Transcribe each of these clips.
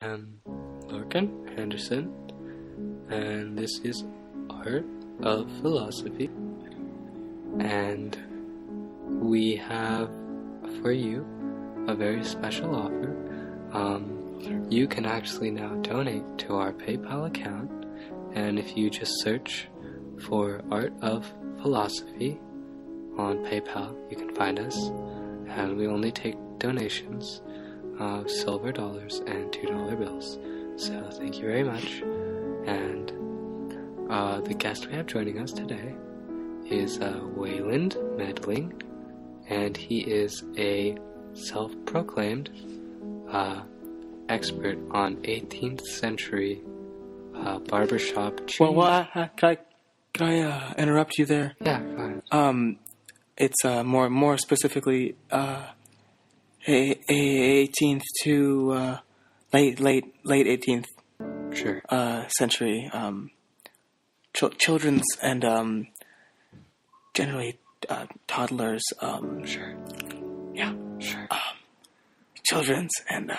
I'm Larkin Henderson, and this is Art of Philosophy, and we have for you a very special offer. You can actually now donate to our PayPal account, and if you just search for Art of Philosophy on PayPal, you can find us, and we only take donations of silver dollars and $2 bills. So thank you very much. And the guest we have joining us today is Weyland Meddling, and he is a self-proclaimed expert on 18th century barbershop cheese. Well, can I interrupt you there? Yeah, go ahead. It's more specifically 18th to late 18th Sure. century children's and generally toddlers. Sure. Yeah. Sure. Children's and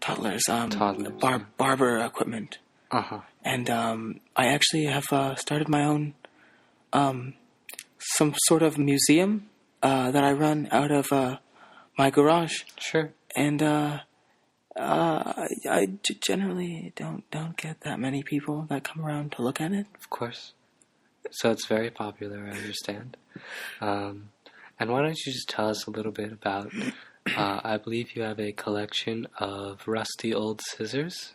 toddlers. Toddlers. Barber equipment. Uh-huh. And I actually have started my own some sort of museum that I run out of my garage. Sure. And I generally don't get that many people that come around to look at it. Of course. So it's very popular, I understand. And why don't you just tell us a little bit about, I believe you have a collection of rusty old scissors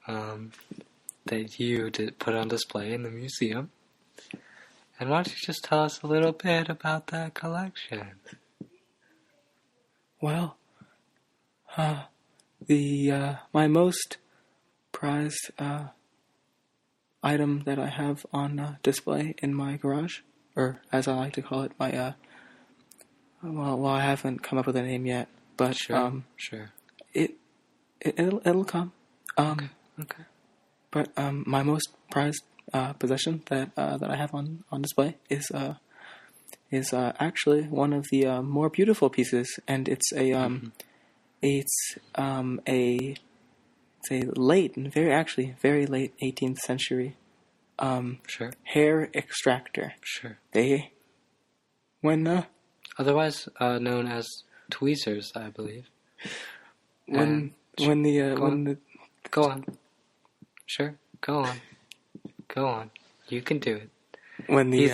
that you did put on display in the museum. And why don't you just tell us a little bit about that collection? Well, my most prized item that I have on display in my garage, or as I like to call it, my well, I haven't come up with a name yet, but Sure. It'll come. Okay. But my most prized possession that I have on display is actually one of the more beautiful pieces, and it's a very late 18th century Sure. hair extractor. Sure. Otherwise known as tweezers, I believe. Go on. Sure. Go on. You can do it.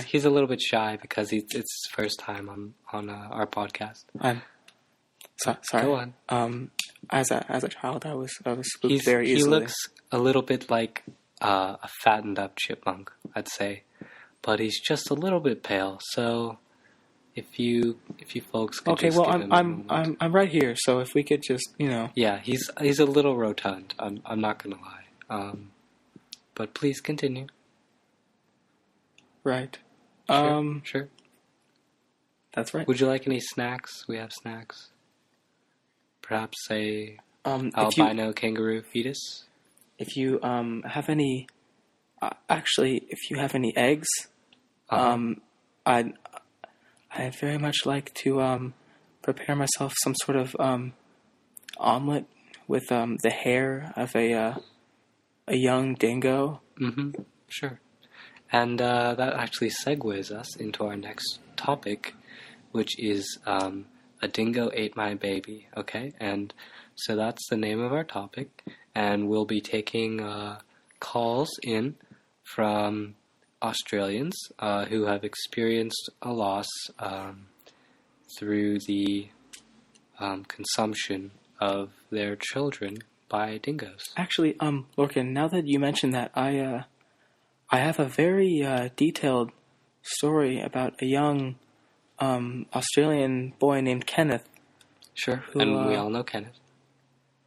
He's a little bit shy because it's his first time on our podcast. I'm sorry. Go on. As a child, I was spooked very easily. He looks a little bit like a fattened up chipmunk, I'd say, but he's just a little bit pale. So if you folks could okay, just well, give him a moment. I'm right here. So if we could just, Yeah, he's a little rotund. I'm not gonna lie. But please continue. Right. Sure. That's right. Would you like any snacks? We have snacks. Perhaps a albino kangaroo fetus. If you have any, if you have any eggs, I'd very much like to prepare myself some sort of omelet with the hair of a young dingo. Mm-hmm. Sure. And that actually segues us into our next topic, which is A Dingo Ate My Baby, okay? And so that's the name of our topic, and we'll be taking calls in from Australians who have experienced a loss through the consumption of their children by dingoes. Actually, Lorcan, now that you mention that, I have a very detailed story about a young Australian boy named Kenneth. Sure, and we all know Kenneth.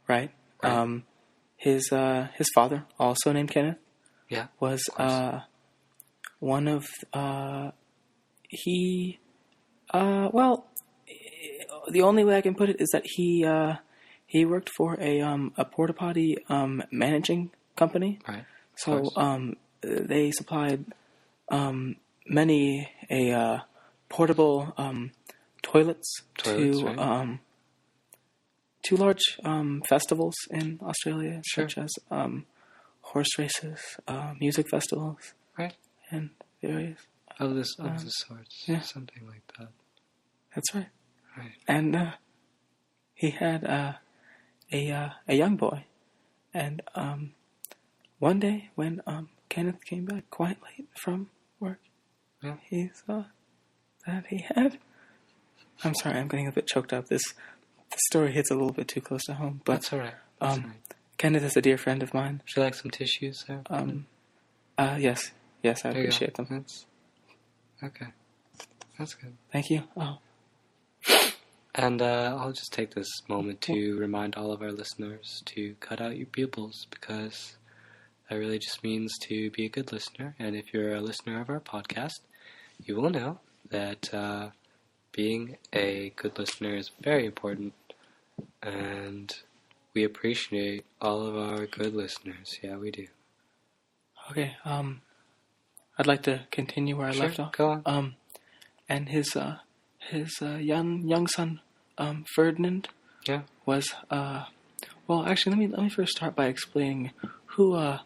Right. His father, also named Kenneth, Yeah, was one of the only way I can put it is that he worked for a porta potty managing company. Right. So they supplied many portable toilets to right. two large festivals in Australia, Sure. such as horse races, music festivals, Right. and various. Of this sorts. yeah. Something like that. That's right. Right. And he had a young boy, and one day when Kenneth came back quite late from work, Yeah. he saw that he had. I'm sorry, I'm getting a bit choked up. The story hits a little bit too close to home, but That's all right. That's all right. Kenneth is a dear friend of mine. Would you like some tissues there? Yes, I There you appreciate go. them. That's okay. That's good. Thank you. Oh, And I'll just take this moment to remind all of our listeners to cut out your pupils, because that really just means to be a good listener. And if you're a listener of our podcast, you will know that being a good listener is very important, and we appreciate all of our good listeners. Yeah, we do. okay. I'd like to continue where I left off. Go on. And his young son, Ferdinand, was well. Actually, let me first start by explaining who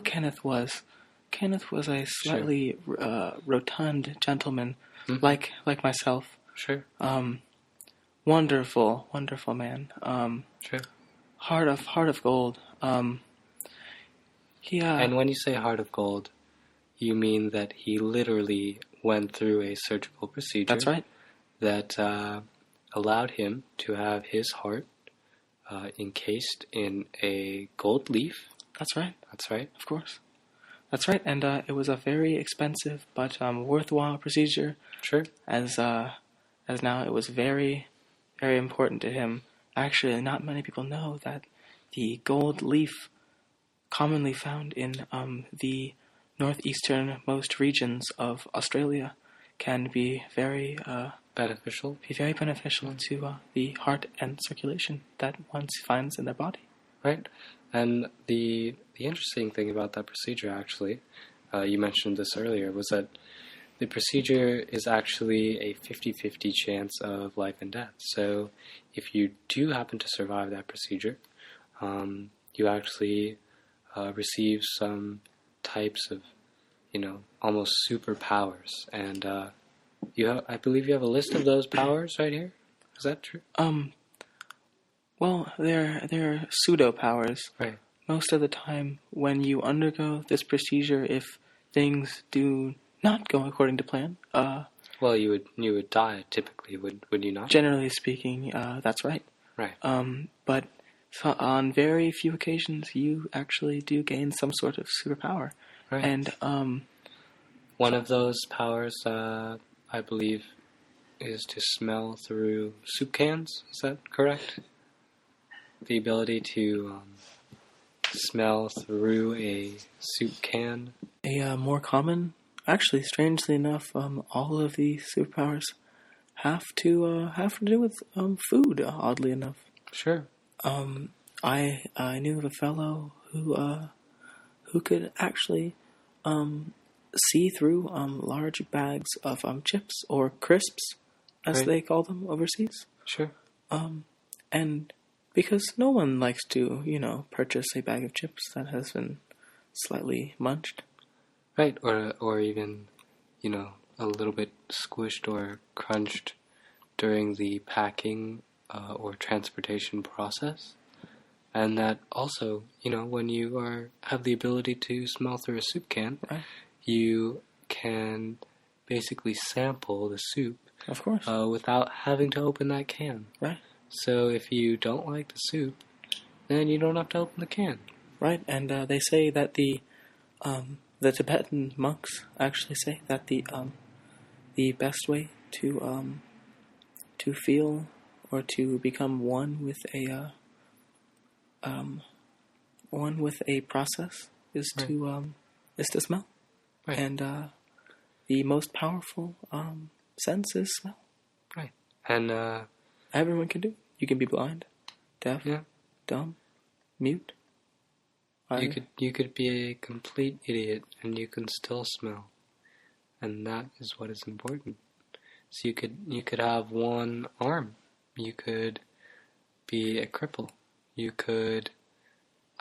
Kenneth was. Kenneth was a slightly rotund gentleman, like myself. Sure. Wonderful man. Sure. Heart of gold. He And when you say heart of gold, you mean that he literally went through a surgical procedure. That's right. That allowed him to have his heart encased in a gold leaf. That's right. That's right. Of course. That's right. And it was a very expensive but worthwhile procedure. Sure. As now it was very, very important to him. Actually, not many people know that the gold leaf, commonly found in the northeasternmost regions of Australia, can be very beneficial. To the heart and circulation that one finds in their body. Right. And the interesting thing about that procedure, actually, you mentioned this earlier, was that the procedure is actually a 50-50 chance of life and death. So if you do happen to survive that procedure, you actually receive some types of, almost superpowers. And I believe you have a list of those powers right here. Is that true? Well, they're pseudo powers. Right. Most of the time, when you undergo this procedure, if things do not go according to plan, well, you would die typically, would you not? Generally speaking, that's right. Right. But on very few occasions, you actually do gain some sort of superpower. Right. And one of those powers, I believe, is to smell through soup cans. Is that correct? The ability to smell through a soup can. A more common, actually, strangely enough, all of the superpowers have to do with food. Oddly enough. Sure. I knew of a fellow who could actually see through large bags of chips or crisps, as they call them overseas. Sure. And because no one likes to, purchase a bag of chips that has been slightly munched. Right, or even, a little bit squished or crunched during the packing or transportation process. And that also, when you have the ability to smell through a soup can, right, you can basically sample the soup. Of course. Without having to open that can. Right. So if you don't like the soup, then you don't have to open the can. Right, and they say that the Tibetan monks actually say that the best way to feel or to become one with a process is to smell. Right. And the most powerful sense is smell. Right. And everyone can do it. You can be blind, deaf, dumb, mute. You could be a complete idiot and you can still smell. And that is what is important. So you could have one arm. You could be a cripple. You could,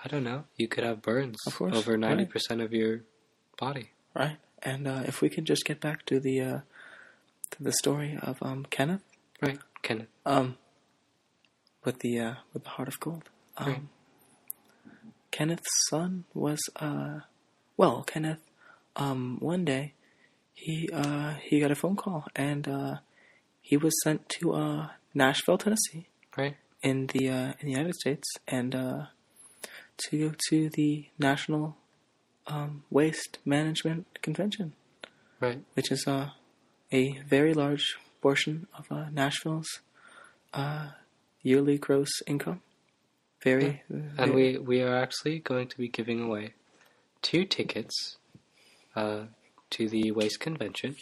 I don't know, you could have burns Of course, over 90% of your body. Right. And if we could just get back to the story of Kenneth. Right, Kenneth. With the heart of gold. Right. Kenneth's son was Kenneth. One day, he got a phone call, and he was sent to Nashville, Tennessee, right, in the United States, and to go to the National Waste Management Convention, right, which is a very large portion of Nashville's yearly gross income. Very, and we are actually going to be giving away 2 tickets to the Waste Convention,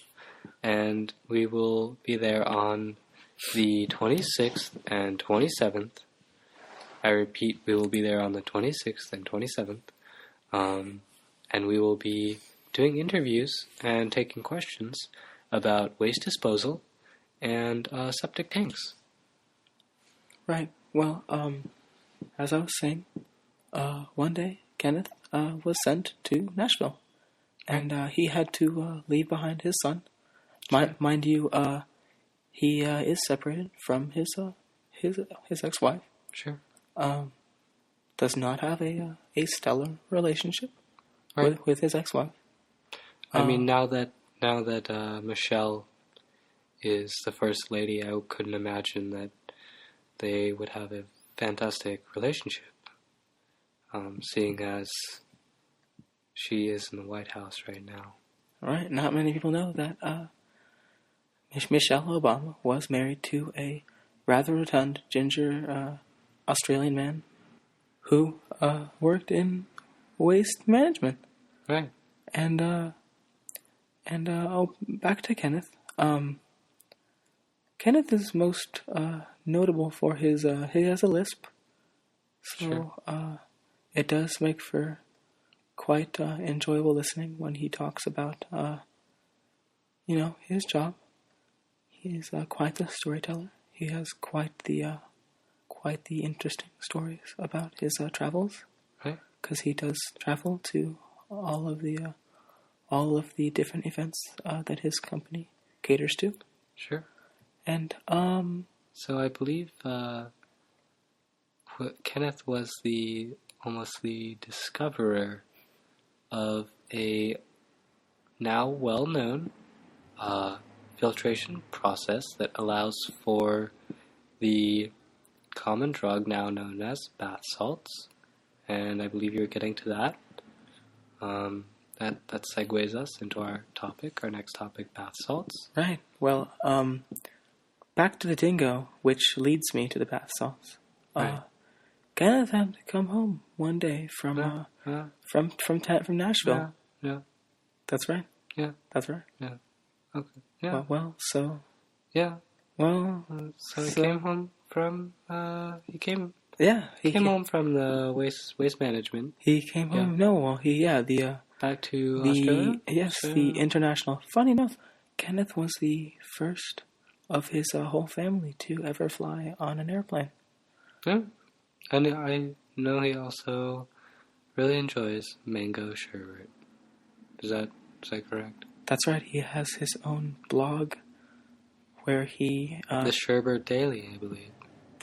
and we will be there on the 26th and 27th. I repeat, we will be there on the 26th and 27th, and we will be doing interviews and taking questions about waste disposal and septic tanks. Right. Well, as I was saying, one day Kenneth was sent to Nashville, and he had to leave behind his son. Mind you, he is separated from his ex-wife. Sure. Does not have a stellar relationship Right. with his ex-wife. I mean, now that Michelle is the first lady, I couldn't imagine that they would have a fantastic relationship. Seeing as she is in the White House right now. Right. Not many people know that Michelle Obama was married to a rather rotund, ginger Australian man who worked in waste management. Right. And back to Kenneth. Kenneth is most notable for his he has a lisp, so Sure. It does make for quite enjoyable listening when he talks about his job. He's quite the storyteller. He has quite the interesting stories about his travels. Right. Because he does travel to all of the different events that his company caters to. Sure. And so I believe Kenneth was almost the discoverer of a now well-known filtration process that allows for the common drug now known as bath salts, and I believe you're getting to that. That segues us into our next topic, bath salts. Right. Well, back to the dingo, which leads me to the bath salts. Right. Kenneth had to come home one day from Nashville. Yeah. That's right. Yeah. That's right. Yeah. Okay. Yeah. Well, so. Yeah. Well. So he came home from. He came. Yeah. He came home from the waste management. He came home. Yeah. No. Well, the. Back to Australia? Yes, the international. Funny enough, Kenneth was the first of his whole family to ever fly on an airplane. Yeah. And I know he also really enjoys mango sherbet. Is that correct? That's right. He has his own blog where he... the Sherbet Daily, I believe.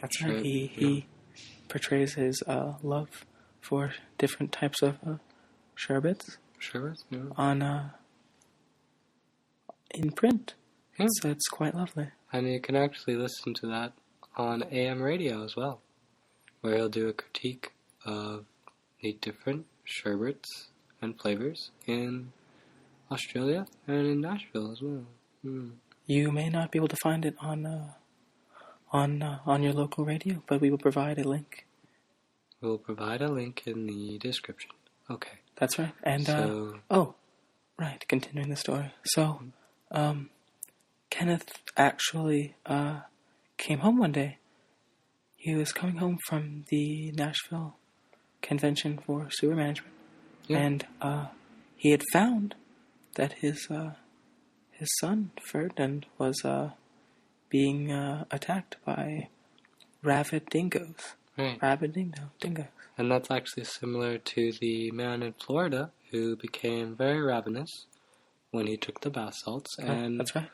That's right. He portrays his love for different types of sherbets. Sherbets? Yeah. On in print. Yeah. So it's quite lovely. And you can actually listen to that on AM radio as well, where he'll do a critique of the different sherbets and flavors in Australia and in Nashville as well. You may not be able to find it on your local radio, but we will provide a link. We'll provide a link in the description. Okay. That's right. And right, continuing the story. So, Kenneth actually came home one day. He was coming home from the Nashville Convention for Sewer Management, and he had found that his son Ferdinand was being attacked by rabid dingoes. Right. Rabid dingoes. And that's actually similar to the man in Florida who became very ravenous when he took the bath salts and that's right.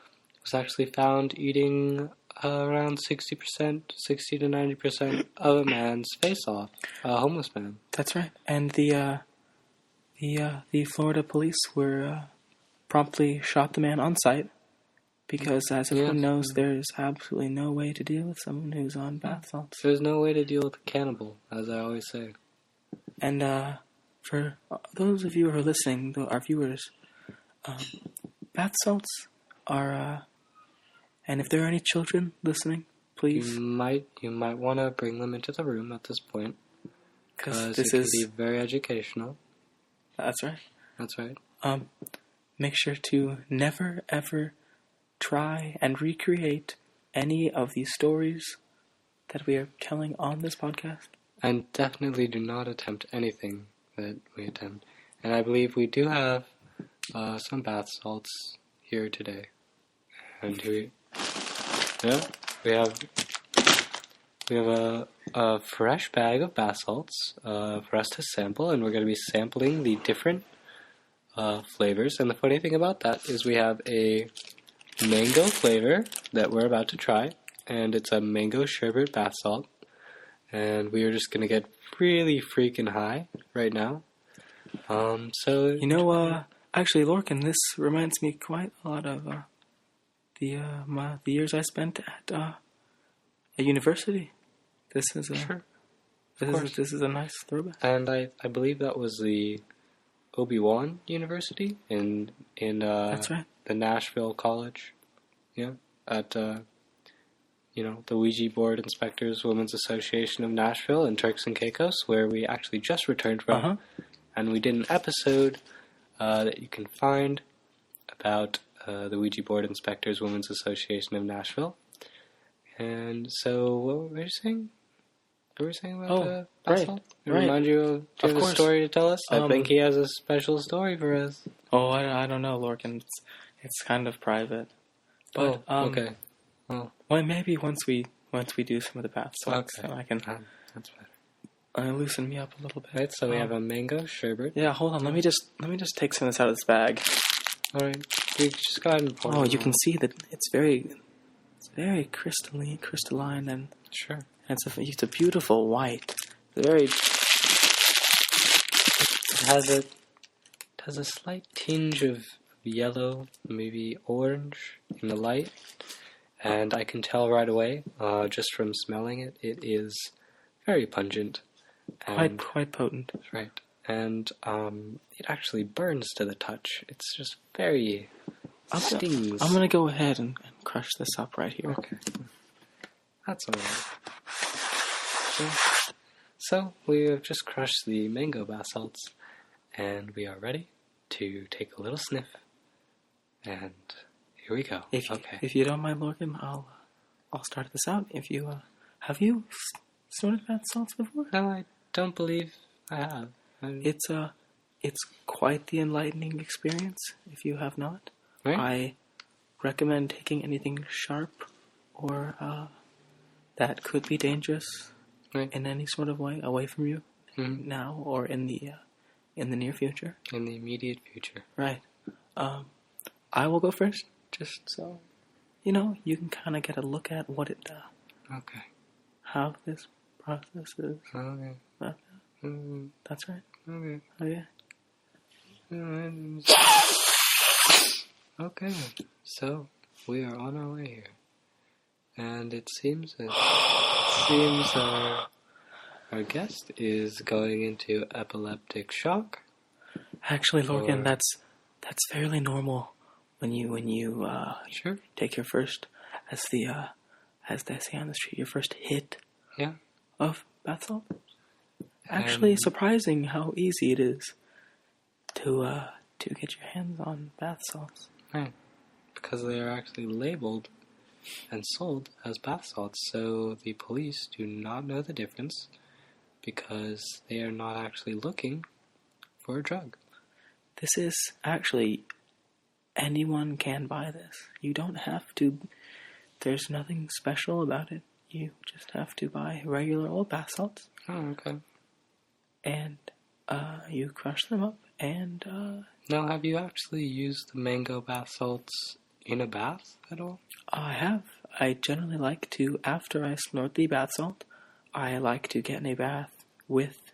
was actually found eating around 60%, 60 to 90% of a man's face off, a homeless man. That's right. And the Florida police were promptly shot the man on sight because, as everyone knows, there's absolutely no way to deal with someone who's on bath salts. There's no way to deal with a cannibal, as I always say. And for those of you who are listening, our viewers, bath salts are, and if there are any children listening, please. You might want to bring them into the room at this point, because it can be very educational. That's right. That's right. Make sure to never ever try and recreate any of these stories that we are telling on this podcast. And definitely do not attempt anything that we attempt. And I believe we do have some bath salts here today. And we have a fresh bag of bath salts for us to sample, and we're going to be sampling the different flavors. And the funny thing about that is we have a mango flavor that we're about to try, and it's a mango sherbet bath salt. And we are just going to get really freaking high right now. So actually, Lorcan, this reminds me quite a lot of the years I spent at a university. This is a nice throwback. And I believe that was the Obi-Wan University in that's right. The Nashville College. Yeah, at the Ouija Board Inspectors Women's Association of Nashville in Turks and Caicos, where we actually just returned from. And we did an episode that you can find about the Ouija Board Inspectors Women's Association of Nashville. And so, what were you saying? What were you saying about the bath salt? Remind you do you have a story to tell us? I think he has a special story for us. Oh, I don't know, Lorcan. It's kind of private. But, okay. Well, maybe once we do some of the bath salts, then I can. That's better. Loosen me up a little bit. Right, so we have a mango sherbet. Yeah, hold on. Let me just take some of this out of this bag. All right, you just go ahead and pour. Oh, you can see that it's very crystalline, and sure. And it's a beautiful white. It has a slight tinge of yellow, maybe orange in the light. And I can tell right away, just from smelling it, it is very pungent. And, quite potent. Right. And it actually burns to the touch. It's just very stings. I'm going to go ahead and crush this up right here. Okay. That's all right. So we have just crushed the mango bath salts, and we are ready to take a little sniff. And here we go. If you don't mind, Lorcan, I'll start this out. If you have you snorted bath salts before? No, I don't believe I have. It's quite the enlightening experience. If you have not, right? I recommend taking anything sharp or that could be dangerous in any sort of way away from you now or in the near future. In the immediate future, right? I will go first, just so you can kind of get a look at what it okay. How this process is. Okay. That's right. Okay. Okay. Okay. So we are on our way here, and it seems our guest is going into epileptic shock. Actually, Lorcan, that's fairly normal when you sure. take your first, as they say on the street, your first hit of bath salt. Actually, surprising how easy it is to get your hands on bath salts. Right, because they are actually labeled and sold as bath salts, so the police do not know the difference because they are not actually looking for a drug. This is actually, anyone can buy this. You don't have to, there's nothing special about it. You just have to buy regular old bath salts. Oh, okay. And you crush them up, and Now, have you actually used the mango bath salts in a bath at all? I have. I generally like to, after I snort the bath salt, I like to get in a bath with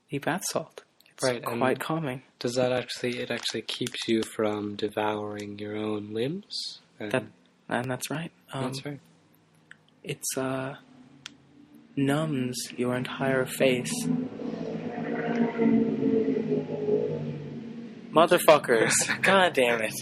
the bath salt. It's right, quite calming. Does that it actually keeps you from devouring your own limbs? And that's right. That's right. It's numbs your entire face. Motherfuckers. God damn it.